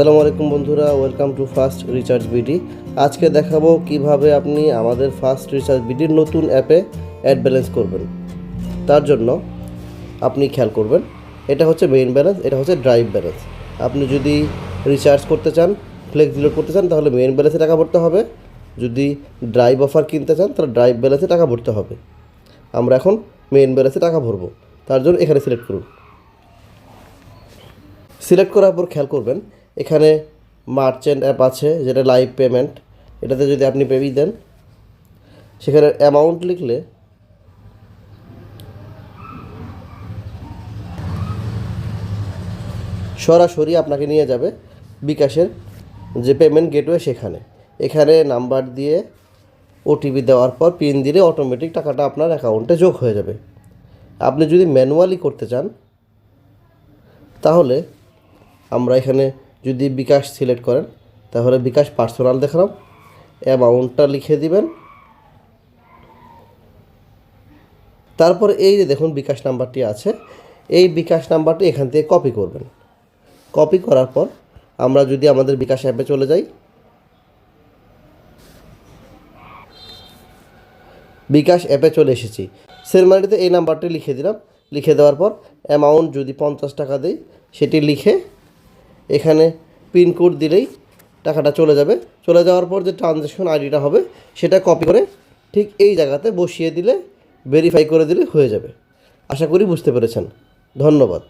আসসালামু আলাইকুম বন্ধুরা, welcome too fast recharge BD. আজকে দেখাবো কিভাবে আপনি আমাদের ফাস্ট রিচার্জ বিডির নতুন অ্যাপে অ্যাড ব্যালেন্স করবেন। তার জন্য আপনি খেয়াল করবেন, এটা হচ্ছে মেইন ব্যালেন্স, এটা হচ্ছে ড্রাইভ ব্যালেন্স। আপনি যদি রিচার্জ করতে চান, ফ্লেক্স ডিলোড করতে চান, তাহলে মেইন ব্যালেন্সে টাকা ভরতে হবে। যদি ড্রাইভ অফার কিনতে চান, তাহলে ড্রাইভ ব্যালেন্সে টাকা ভরতে হবে। আমরা এখন মেইন ব্যালেন্সে টাকা ভরবো, তার জন্য এখানে সিলেক্ট করুন। সিলেক্ট করার পর খেয়াল করবেন, এখানে মার্চেন্ট অ্যাপ আছে যেটা লাইভ পেমেন্ট। এটাতে যদি আপনি পেমেন্ট দেন, সেখানে অ্যামাউন্ট লিখলে সরাসরি আপনাকে নিয়ে যাবে বিকাশের যে পেমেন্ট গেটওয়ে সেখানে। এখানে নাম্বার দিয়ে ওটিপি দেওয়ার পর পিন দিলে অটোমেটিক টাকাটা আপনার অ্যাকাউন্টে যোগ হয়ে যাবে। আপনি যদি ম্যানুয়ালি করতে চান, তাহলে আমরা এখানে যদি বিকাশ সিলেক্ট করেন, তাহলে বিকাশ পার্সোনাল দেখালাম, অ্যামাউন্টটা লিখে দিবেন। তারপর এই যে দেখুন বিকাশ নাম্বারটি আছে, এই বিকাশ নাম্বারটি এখান থেকে কপি করবেন। কপি করার পর আমরা যদি আমাদের বিকাশ অ্যাপে চলে যাই, বিকাশ অ্যাপে চলে এসেছি। সেলমানিতে এই নাম্বারটি লিখে দিলাম। লিখে দেওয়ার পর অ্যামাউন্ট যদি 50 টাকা দেই, সেটি লিখে এখানে পিনকোড দিলেই টাকাটা চলে যাবে। চলে যাওয়ার পর যে ট্রানজ্যাকশন আইডিটা হবে, সেটা কপি করে ঠিক এই জায়গাতে বসিয়ে দিলে, ভেরিফাই করে দিলে হয়ে যাবে। আশা করি বুঝতে পেরেছেন। ধন্যবাদ।